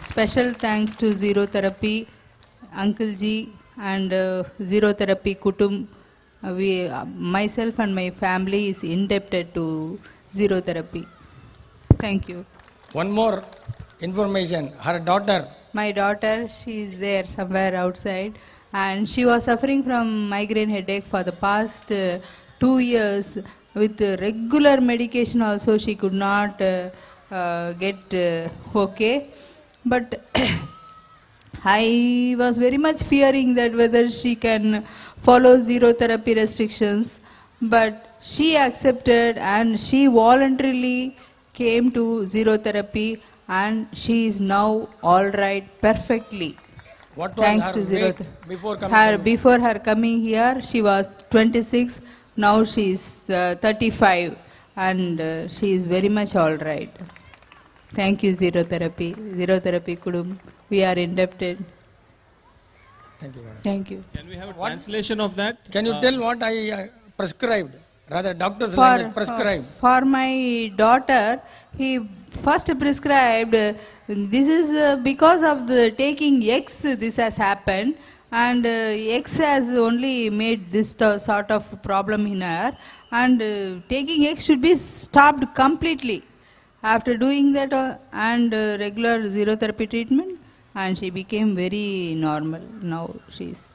Special thanks to Zero Therapy, Uncle Ji, and Zero Therapy Kutum. Myself and my family is indebted to Zero Therapy. Thank you. One more information. Her daughter. My daughter, she is there somewhere outside, and she was suffering from migraine headache for the past 2 years. With regular medication also, she could not get okay. But I was very much fearing that whether she can follow Zero Therapy restrictions, but she accepted and she voluntarily came to Zero Therapy, and she is now all right perfectly. What was Thanks her to Zero weight Therapy. before coming? Before her coming here, she was 26. Now she is 35, and she is very much all right. Thank you, Zero Therapy. Zero Therapy Kudum. We are indebted. Thank you, madam. Thank you. Can we have a translation of that? Can you tell what I prescribed? Rather, doctor's language prescribed. For my daughter, he first prescribed, this is because of the taking X, this has happened, and X has only made this sort of problem in her, and taking X should be stopped completely. After doing that and regular Zero Therapy treatment, and she became very normal. Now she is.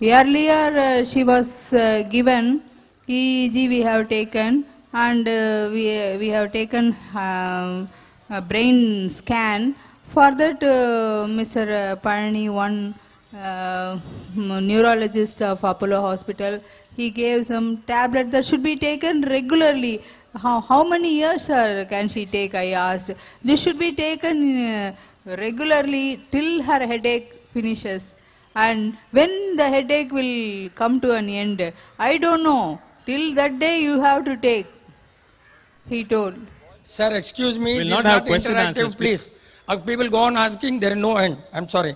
Earlier she was given EEG, we have taken, and we have taken a brain scan. For that, Mr. Parani, one neurologist of Apollo Hospital, he gave some tablet that should be taken regularly. How many years, sir, can she take? I asked. This should be taken regularly till her headache finishes. And when the headache will come to an end, I don't know. Till that day you have to take, he told. Sir, excuse me. We'll this not is have question answers, please. People go on asking, there is no end. I'm sorry.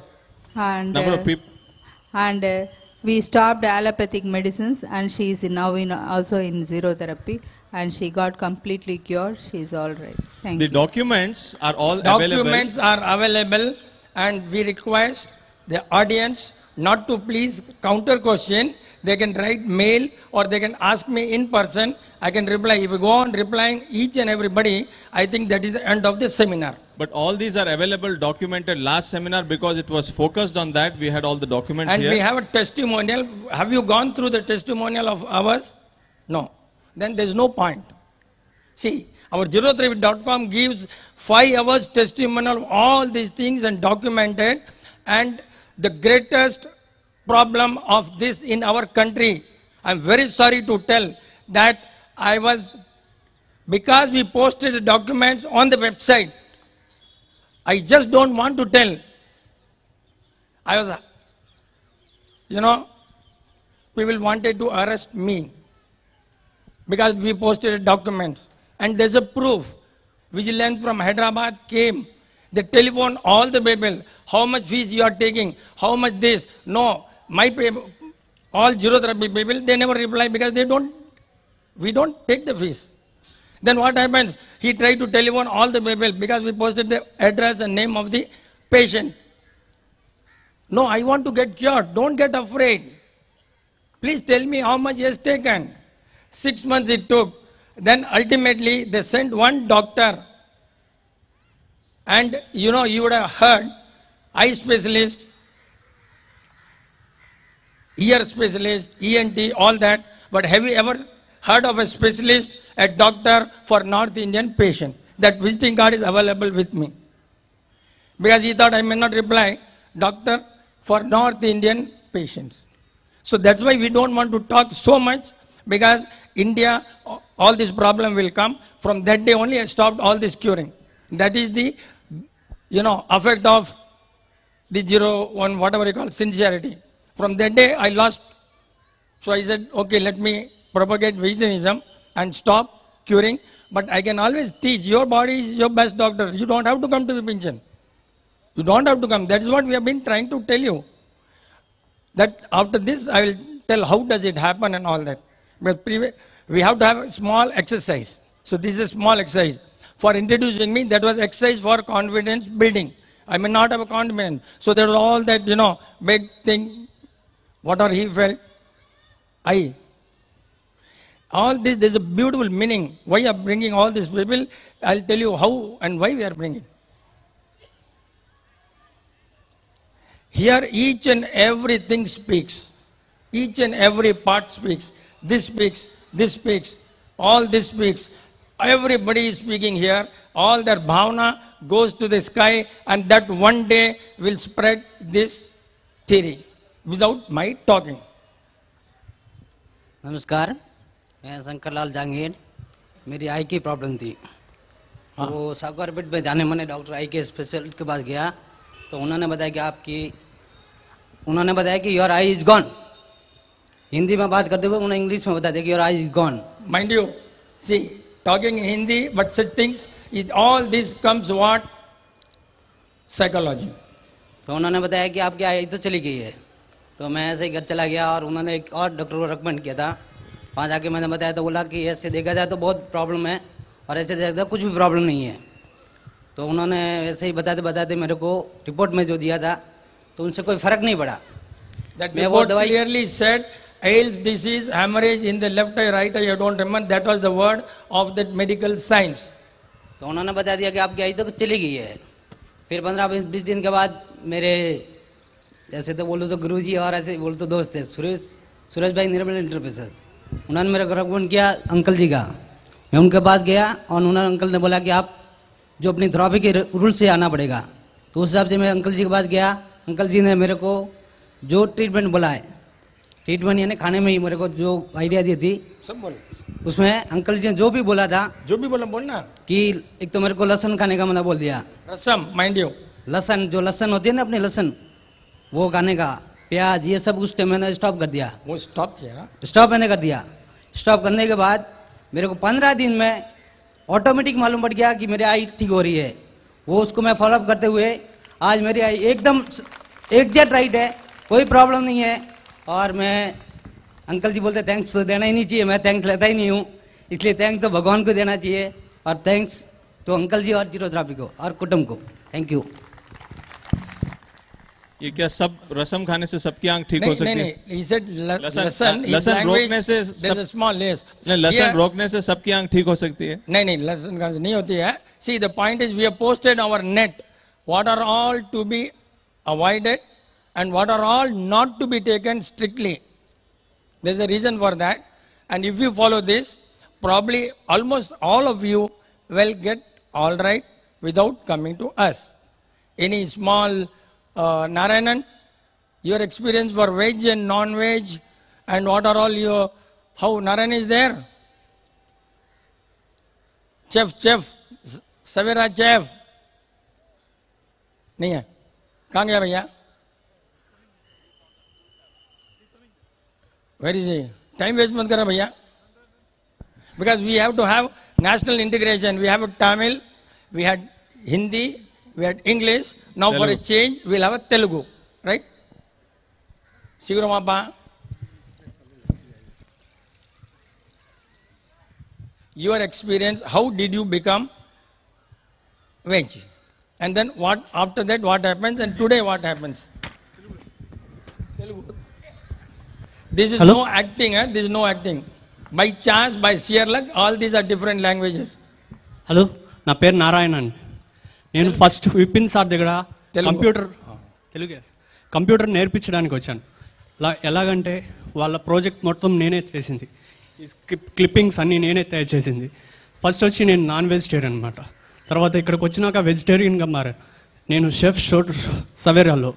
And, Number of people. And we stopped allopathic medicines, and she is now also in Zero Therapy, and she got completely cured. She is all right. Thank The you. documents are all available. Documents are available, and we request the audience not to please counter question. They can write mail or they can ask me in person. I can reply. If you go on replying each and everybody, I think that is the end of the seminar. But all these are available, documented. Last seminar, because it was focused on that, we had all the documents And here. we have a testimonial. Have you gone through the testimonial of ours? No. Then there is no point. See, our zerotherapy.com gives 5 hours testimonial of all these things and documented. And the greatest problem of this in our country, I'm very sorry to tell that because we posted the documents on the website, I just don't want to tell. People wanted to arrest me because we posted documents. And there's a proof. Vigilance from Hyderabad came. They telephoned all the people. How much fees you are taking? How much this? No. All Zero Therapy people, they never reply because we don't take the fees. Then what happens? He tried to telephone all the people because we posted the address and name of the patient. No, I want to get cured. Don't get afraid. Please tell me how much he has taken. 6 months it took. Then ultimately they sent one doctor. And you would have heard eye specialist, ear specialist, ENT, all that. But have you ever heard of a specialist, a doctor for North Indian patient? That visiting card is available with me. Because he thought I may not reply, doctor for North Indian patients. So that's why we don't want to talk so much, because India, all this problem will come. From that day only I stopped all this curing. That is the, effect of the 0-1, whatever you call, sincerity. From that day I lost. So I said, okay, let me propagate vegetarianism and stop curing. But I can always teach. Your body is your best doctor. You don't have to come to Vipinjan. You don't have to come. That is what we have been trying to tell you. That after this I will tell how does it happen and all that. But we have to have a small exercise. So this is a small exercise. for introducing me. That was exercise for confidence building. I may not have a confidence. So there was all that, big thing, whatever he felt. All this, there's a beautiful meaning. Why I'm bringing all these people, I'll tell you how and why we are bringing. Here each and everything speaks. Each and every part speaks. This speaks, this speaks, all this speaks. Everybody is speaking here. All their bhavana goes to the sky, and that one day will spread this theory without my talking. नमस्कार, मैं शंकर लाल जांगीर। मेरी आई की problem थी, तो सागरपेट में जाने मैंने doctor आई के स्पेशलिस्ट के पास गया, तो उन्होंने बताया कि your I is gone. Hindi में बात करते हुए उन्होंने इंग्लिश में बता दिया कि your I is gone. Mind you, see, talking in Hindi, but such things, all this comes what? Psychology. तो उन्होंने बताया कि आपकी आई तो चली गई है। तो मैं ऐसे ही घर चला गया और उन्होंने एक और डॉक्टर को रिकमेंड किया था। वहाँ जाके मैंने बताया तो बोला कि ऐसे देखा जाए तो बहुत प्रॉब्लम है और ऐसे देखा जाए कुछ भी प्रॉब्लम नहीं है। तो उन्होंने ऐसे ही बताते बताते मेरे को रिपोर्ट में जो दिया था तो उनसे कोई फर्क नहीं पड़ा। That report clearly said Ailes disease, hemorrhage in the left eye, right eye, I don't remember. That was the word of that medical science. तो उन्होंने बता दिया कि आपकी आई तो चली गई है। फिर 15-20 दिन के बाद मेरे ऐसे तो बोलो तो गुरुजी और ऐसे बोलो तो दोस्त है सूरज भाई निर्मल इंटरप्राइजेस, उन्होंने मेरा रिकमेंड किया अंकल जी का। मैं उनके पास गया और उन्होंने अंकल ने बोला कि आप जो अपनी थेरेपी के रूल से आना पड़ेगा। तो उस हिसाब से मैं अंकल जी के पास गया। अंकल जी ने मेरे को जो ट्रीटमेंट बोला है, ट्रीटमेंट यानी खाने में ही मेरे को जो आइडिया दी थी सब बोल। उसमें अंकल जी ने जो भी बोला था, जो भी बोला बोलना कि एक तो मेरे को लहसुन खाने का मना बोल दिया। रसम, माइंड यू, लहसुन जो लहसुन होती है ना अपनी लहसुन, वो खाने का, प्याज, ये सब उस टाइम मैंने स्टॉप कर दिया। वो स्टॉप किया। स्टॉप मैंने कर दिया। स्टॉप करने के बाद मेरे को 15 दिन में ऑटोमेटिक मालूम पड़ गया कि मेरी आई ठीक हो रही है। वो उसको मैं फॉलोअप करते हुए आज मेरी आई एकदम एग्जैक्ट राइट है, कोई प्रॉब्लम नहीं है। और मैं अंकल जी बोलते थैंक्स तो देना ही नहीं चाहिए, मैं थैंक्स लेता ही नहीं हूँ, इसलिए थैंक्स तो भगवान को देना चाहिए और थैंक्स तो अंकल जी और जीरो थेरेपी को और कुटुंब को। Thank you. ये क्या सब रसम खाने से सबकी आंख ठीक हो सकती है? नहीं, he said लहसुन लहसुन रोकने से there's a small less. लहसुन रोकने से सबकी आंख ठीक हो सकती है? नहीं, लहसुन खाने से नहीं होती है। See, the point is we have posted our net. What are all to be avoided and what are all not to be taken strictly. There's a reason for that. And if you follow this, probably almost all of you will get all right without coming to us. Any small Narayanan, your experience for veg and non-veg and what are all your, how Narayan is there? Chef, Savera chef. नहीं है, कहाँ गया भैया? Where is he? Time waste मत करो भैया. Because we have to have national integration. We have a Tamil, we had Hindi, we had English. Now Telugu. For a change, we'll have a Telugu, right? Siguramappa. Your experience, how did you become veg? And then what, after that what happens, and today what happens? This is no acting, this is no acting. By chance, by sheer luck, all these are different languages. Hello, నా పేరు నారాయణ అండి. నేను first Vipin sir దగ్గర computer నేర్పించడానికి వచ్చాను. ఎలాగంటే వాళ్ళ project మొత్తం నేనే చేసింది, క్లిప్పింగ్స్ అన్నీ నేనే తయారు చేసింది. ఫస్ట్ వచ్చి నేను నాన్ వెజిటేరియన్ అనమాట. తర్వాత ఇక్కడికి వచ్చినాక వెజిటేరియన్గా మారాను. నేను షెఫ్ సవేరాలో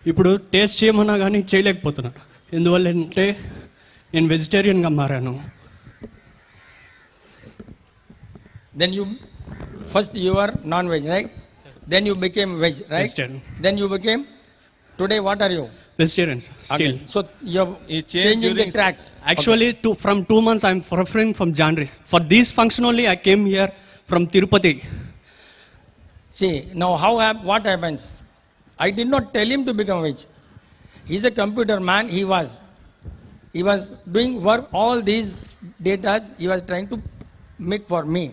ఇప్పుడు టేస్ట్ చేయమన్నా కానీ చేయలేకపోతున్నాను. ఎందువల్ల అంటే నేను వెజిటేరియన్గా మారాను. Then you, first you were non-veg, right? Then you became veg, right? Vegetarian. Then you became, today what are you? Vegetarian still. Okay. So you're changing the track. Actually, from 2 months I'm suffering from jaundice. For this function only I came here from Tirupati. See, now what happens? I did not tell him to become veg. He's a computer man, he was doing work, all these data he was trying to make for me.